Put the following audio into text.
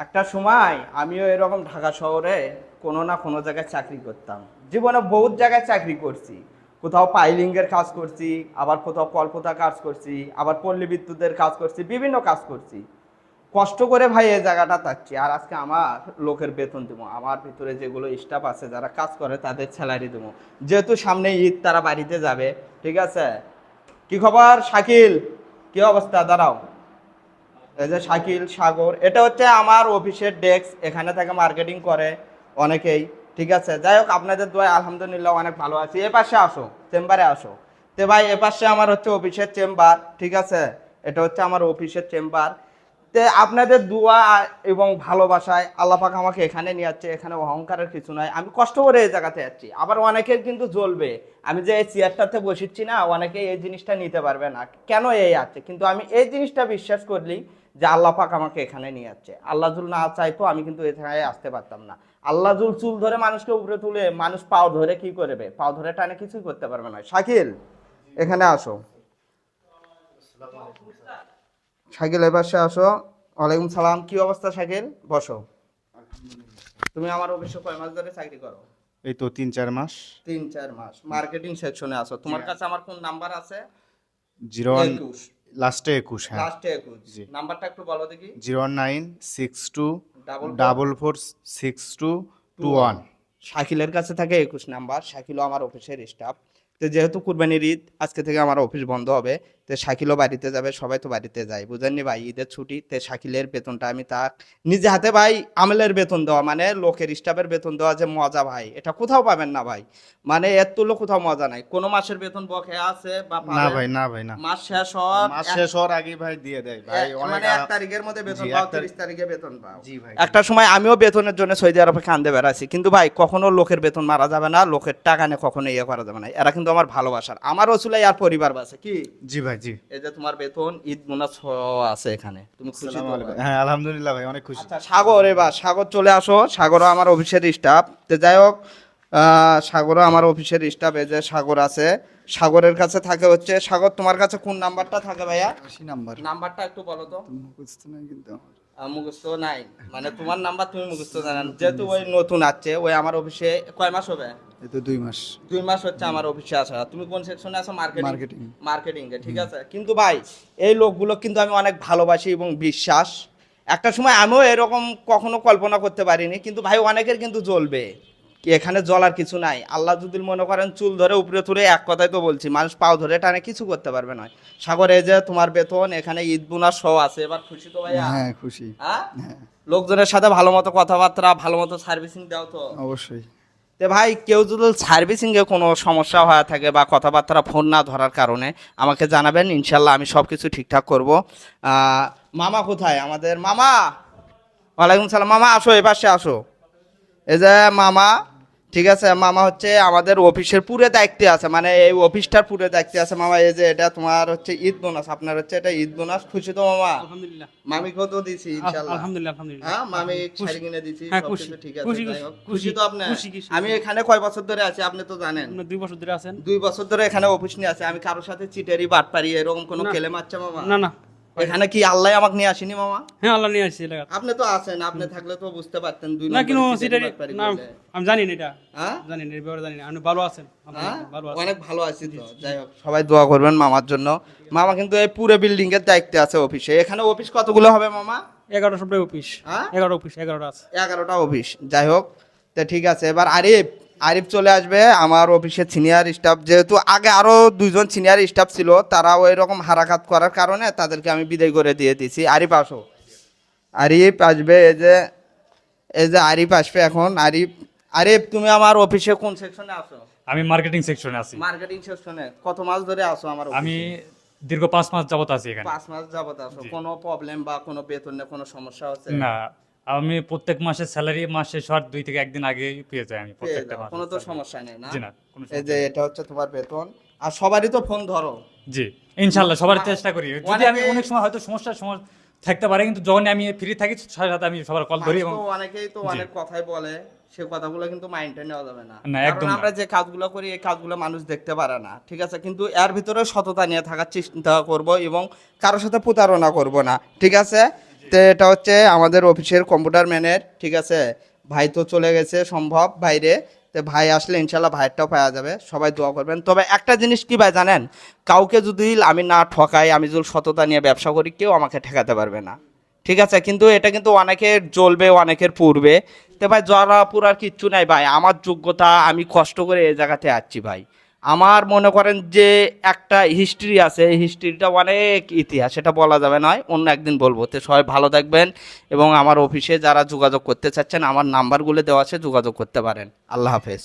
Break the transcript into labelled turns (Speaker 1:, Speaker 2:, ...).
Speaker 1: একটা সময় আমিও এরকম ঢাকা শহরে কোনো না কোনো জায়গায় চাকরি করতাম। জীবনে বহুত জায়গায় চাকরি করছি। কোথাও পাইলিংয়ের কাজ করছি, আবার কোথাও কলপোতা কাজ করছি, আবার পল্লী বিদ্যুতের কাজ করছি, বিভিন্ন কাজ করছি। কষ্ট করে ভাই এই জায়গাটা থাকছি। আর আজকে আমার লোকের বেতন দেবো, আমার ভিতরে যেগুলো স্টাফ আছে যারা কাজ করে তাদের স্যালারি দেবো। যেহেতু সামনে ঈদ, তারা বাড়িতে যাবে। ঠিক আছে, কি খবর শাকিল? কি অবস্থা? দাঁড়াও। এই যে শাকিল, সাগর, এটা হচ্ছে আমার অফিসের ডেস্ক। এখানে থেকে মার্কেটিং করে অনেকেই। ঠিক আছে, যাই হোক, আপনাদের দোয়ায় আলহামদুলিল্লাহ অনেক ভালো আছি। এ পাশে আসো, চেম্বারে আসো। তো ভাই, এ পাশে আমার হচ্ছে অফিসের চেম্বার। ঠিক আছে, এটা হচ্ছে আমার অফিসের চেম্বার। তে আপনাদের দোয়া এবং ভালোবাসায় আল্লাহ পাক আমাকে এখানে নিয়ে যাচ্ছে। এখানে অহংকারের কিছু নয়, আমি কষ্ট করে এই জায়গাতে যাচ্ছি। আবার অনেকের কিন্তু জ্বলবে, আমি যে এই চেয়ারটাতে বসেছি না, অনেকে এই জিনিসটা নিতে পারবে না, কেন এই আছে। কিন্তু আমি এই জিনিসটা বিশ্বাস করলি যে আল্লাহ পাক আমাকে এখানে নিয়ে যাচ্ছে। আল্লাহ জুল না চাইতো আমি কিন্তু এখানে আসতে পারতাম না। আল্লাহ জুল চুল ধরে মানুষকে উপরে তুলে, মানুষ পাও ধরে কি করবে? পাও ধরে টানে কিছুই করতে পারবে না। শাকিল, এখানে আসো। শাকিল, এবার সে আসো। ওয়ালাইকুম সালাম। কি অবস্থা শাকিল? বসো। তুমি আমার অফিসে কয় মাস ধরে চাকরি করো?
Speaker 2: এই তো 3-4 মাস।
Speaker 1: 3-4 মাস মার্কেটিং সেকশনে আছো। তোমার কাছে আমার কোন নাম্বার আছে?
Speaker 2: 01
Speaker 1: 21।
Speaker 2: লাস্টে 21। হ্যাঁ,
Speaker 1: লাস্টে 21।
Speaker 2: জি।
Speaker 1: নাম্বারটা একটু বলো দেখি।
Speaker 2: 09624462221।
Speaker 1: শাকিলের কাছে থাকে 21 নাম্বার। শাকিলও আমার অফিসের স্টাফ। তো যেহেতু কুরবানির ঈদ, আজকে থেকে আমার অফিস বন্ধ হবে। তো শাকিলও বাড়িতে যাবে, সবাই তো বাড়িতে যায়, বুঝেননি ভাই, ঈদের ছুটি। তো শাকিলের বেতনটা আমি তার নিজে হাতে ভাই, আমেলের বেতন দেওয়া মানে লোকের স্টাফের বেতন দেওয়া যে মজা ভাই, এটা কোথাও পাবেন না ভাই। মানে এর তুলো কোথাও মজা নাই। কোনো মাসের বেতন বকেয়া আছে বা
Speaker 2: না
Speaker 1: পাবেন,
Speaker 2: ভাই, না ভাই, না।
Speaker 1: মাস শেষ হওয়ার
Speaker 2: মাস শেষ হওয়ার আগে ভাই দিয়ে দেয় ভাই, অনেক
Speaker 1: মানে 1 তারিখের মধ্যে বেতন
Speaker 2: জি,
Speaker 1: পাও,
Speaker 2: 1 তারিখ।
Speaker 1: 30 তারিখে বেতন পাও।
Speaker 2: জি ভাই।
Speaker 1: একটা সময় আমিও বেতনের জন্য সৌদি আরবে কান্দে বেড়াচ্ছি, কিন্তু ভাই কখনো লোকের বেতন মারা যাবে না, লোকের টাকা নিয়ে কখনো ইয়ে করা যাবে না। এরা কিন্তু আমার ভালোবাসার, আমার রসুলাই আর পরিবার বাসে কি।
Speaker 2: জি ভাই, জি।
Speaker 1: এই যে তোমার বেতন, ঈদ বোনাস আছে এখানে, তুমি খুশি তো?
Speaker 2: আসসালামু আলাইকুম। হ্যাঁ, আলহামদুলিল্লাহ ভাই, অনেক খুশি।
Speaker 1: আচ্ছা সাগর, এবার সাগর চলে আসো। সাগরও আমার অফিসের স্টাফ। তো যাই হোক, সাগরও আমার অফিসের স্টাফ। এই যে সাগর আছে, সাগরের কাছে থাকে হচ্ছে, সাগর তোমার কাছে কোন নাম্বারটা থাকে ভাইয়া?
Speaker 3: 80 নাম্বার।
Speaker 1: নাম্বারটা একটু বলো তো।
Speaker 3: মুখস্থ নাই কিন্তু আমার।
Speaker 1: মুখস্থ নাই মানে তোমার নাম্বার তুমি মুখস্থ জানেন? যেহেতু ওই নতুন আছে, ওই আমার অফিসে কয় মাস হবে?
Speaker 3: এই তো 2 মাস।
Speaker 1: 2 মাস হচ্ছে আমার অফিসে আসা। তুমি কোন সেকশনে আছো? মার্কেটিং।
Speaker 3: মার্কেটিং।
Speaker 1: মার্কেটিং এ, ঠিক আছে। কিন্তু ভাই, এই লোকগুলো কিন্তু আমি অনেক ভালোবাসি এবং বিশ্বাস। একটা সময় আমিও এরকম কখনো কল্পনা করতে পারিনি, কিন্তু ভাই অনেকের কিন্তু জ্বলবে। কি এখানে জ্বলার কিছু নাই। আল্লাহ যদি মনে করেন চুল ধরে উপরে তুলে, এক কথাই তো বলছি, মানুষ পাও ধরে টানে কিছু করতে পারবে না। সাগর, এই যে তোমার বেতন, এখানে ঈদ বোনাস সহ আছে। এবার খুশি তো ভাইয়া?
Speaker 3: হ্যাঁ, খুশি।
Speaker 1: হ্যাঁ?
Speaker 3: হ্যাঁ,
Speaker 1: লোকজনের সাথে ভালো মতো কথাবার্তা, ভালো মতো সার্ভিসিং দাও তো?
Speaker 3: অবশ্যই।
Speaker 1: তো ভাই, কেউ যদি সার্ভিসিংয়ে কোনো সমস্যা হয়ে থাকে বা কথাবার্তা ফোন না ধরার কারণে আমাকে জানাবেন, ইনশাল্লাহ আমি সব কিছু ঠিকঠাক করব। মামা কোথায় আমাদের? মামা, ওয়ালাইকুম সালাম। মামা আসো, এ পাশে আসো। এই যে মামা, ঠিক আছে, মামা হচ্ছে আমাদের অফিসের পুরো দায়িত্বে আছে, মানে এই অফিসটার পুরো দায়িত্বে আছে মামা। এই যে এটা তোমার হচ্ছে ঈদ বোনাস, আপনার হচ্ছে এটা ঈদ বোনাস। খুশি তো মামা?
Speaker 4: আলহামদুলিল্লাহ।
Speaker 1: মামিকেও তো দিছি ইনশাল্লাহ।
Speaker 4: আলহামদুলিল্লাহ, আলহামদুলিল্লাহ।
Speaker 1: হ্যাঁ, মামি
Speaker 4: খুশি।
Speaker 1: শাড়ি কিনে দিছি,
Speaker 4: হ্যাঁ,
Speaker 1: সবকিছু
Speaker 4: খুশি।
Speaker 1: ঠিক আছে।
Speaker 4: খুশি,
Speaker 1: যাই হোক,
Speaker 4: খুশি,
Speaker 1: খুশি তো আপনি?
Speaker 4: খুশি, খুশি।
Speaker 1: আমি এখানে কয় বছর ধরে আছি আপনি তো জানেন?
Speaker 4: আপনার 2 বছর ধরে আছেন?
Speaker 1: 2 বছর ধরে এখানে অফিস নিয়ে আছে। আমি কারোর সাথে চিটারি বাটপারি এরকম কোনো
Speaker 4: না।
Speaker 1: কেলে মারছে মামা?
Speaker 4: না, না।
Speaker 1: এখানে কি আল্লাহ আমাকে নিয়ে আসেনি মামা?
Speaker 4: হ্যাঁ, আল্লাহ নিয়ে আসছে এলাকা।
Speaker 1: আপনি তো আছেন, আপনি থাকলে তো বুঝতে পারতেন। 2
Speaker 4: না, কিন্তু
Speaker 1: নম্বরে
Speaker 4: সেটা
Speaker 1: চিটারি বাটপারি
Speaker 4: না,
Speaker 1: করলে।
Speaker 4: আমি জানি না এটা।
Speaker 1: হ্যাঁ?
Speaker 4: জানি না, এর ব্যাপারে জানি না। আপনি ভালো আছেন?
Speaker 1: হ্যাঁ?
Speaker 4: ভালো আছেন।
Speaker 1: অনেক ভালো আছি তো। যাই হোক, সবাই দোয়া করবেন মামার জন্য। মামা কিন্তু এই পুরো বিল্ডিং এর দায়িত্বে আছে অফিসে। এখানে অফিস কতগুলো হবে মামা?
Speaker 4: 11 সপ্তাহে অফিস।
Speaker 1: হ্যাঁ?
Speaker 4: 11 অফিস, 11টা আছে।
Speaker 1: 11টা অফিস। যাই হোক, তো ঠিক আছে। এবার আরিফ, আরিফ চলে আসবে আমার অফিসের সিনিয়র স্টাফ। যেহেতু আগে আরো 2জন সিনিয়র স্টাফ ছিল, তারা ওই রকম হারাকাত করার কারণে তাদেরকে আমি বিদায় করে দিয়ে দিয়েছি। আরিফ আসো। আরিফ আসবে, এই যে আরিফ আসবে এখন। আরিফ, আরিফ তুমি আমার অফিসে কোন সেকশনে আছো?
Speaker 5: আমি মার্কেটিং সেকশনে আছি।
Speaker 1: মার্কেটিং সেকশনে। কত মাস ধরে আছো আমার অফিসে?
Speaker 5: আমি দীর্ঘ 5 মাস যাবত আছি এখানে।
Speaker 1: 5 মাস যাবত আছো।
Speaker 5: জি।
Speaker 1: কোনো প্রবলেম বা কোনো বেতনে কোনো সমস্যা হচ্ছে?
Speaker 5: না, আমি প্রত্যেক মাসে স্যালারি মাস শেষ হওয়ার 2 থেকে 1 দিন আগে পেয়ে যাই আমি
Speaker 1: পেয়ে
Speaker 5: প্রত্যেকটা
Speaker 1: যাও,
Speaker 5: মাসে।
Speaker 1: কোনো তো সমস্যা নেই না?
Speaker 5: জি না, কোনো
Speaker 1: এই
Speaker 5: সমস্যা
Speaker 1: যে
Speaker 5: নেই।
Speaker 1: এটা হচ্ছে তোমার বেতন। আর সবারই তো ফোন ধরো?
Speaker 5: জি, ইনশাআল্লাহ সবার চেষ্টা করি। যদি আমি
Speaker 1: অনেকে-
Speaker 5: অনেক সময় হয়তো সমস্যা থাকতে পারে, কিন্তু যখন আমি ফ্রি থাকি সাথে সাথে আমি সবার কল ধরি
Speaker 1: মানুষ
Speaker 5: এবং
Speaker 1: তো অনেকেই তো
Speaker 5: জি।
Speaker 1: অনেক কথাই বলে, সে কথাগুলো কিন্তু মাইন্ডে নেওয়া যাবে না।
Speaker 5: না,
Speaker 1: কারণ
Speaker 5: একদম না।
Speaker 1: আমরা যে কাজগুলো করি এই কাজগুলো মানুষ দেখতে পারে না, ঠিক আছে। কিন্তু এর ভিতরে সততা নিয়ে থাকার চেষ্টা করব এবং কারোর সাথে প্রতারণা করব না, ঠিক আছে। তো এটা হচ্ছে আমাদের অফিসের কম্পিউটার ম্যানের, ঠিক আছে। ভাই তো চলে গেছে সম্ভব বাইরে, তো ভাই আসলে ইনশাল্লাহ ভাইয়েরটাও পাওয়া যাবে, সবাই দোয়া করবেন। তবে একটা জিনিস কি ভাই জানেন, কাউকে যদি আমি না ঠকাই, আমি যদি সততা নিয়ে ব্যবসা করি, কেউ আমাকে ঠেকাতে পারবে না, ঠিক আছে। কিন্তু এটা কিন্তু অনেকের জ্বলবে, অনেকের পুড়বে। তো ভাই জ্বলা পুরার কিচ্ছু নাই ভাই, আমার যোগ্যতা, আমি কষ্ট করে এই জায়গাতে আসছি ভাই। আমার মনে করেন যে একটা হিস্ট্রি আছে, এই হিস্ট্রিটা অনেক ইতিহাস, সেটা বলা যাবে নয়, অন্য একদিন বলবো। তো সবাই ভালো থাকবেন, এবং আমার অফিসে যারা যোগাযোগ করতে চাচ্ছেন আমার নাম্বারগুলো দেওয়া আছে, যোগাযোগ করতে পারেন। আল্লাহ হাফেজ।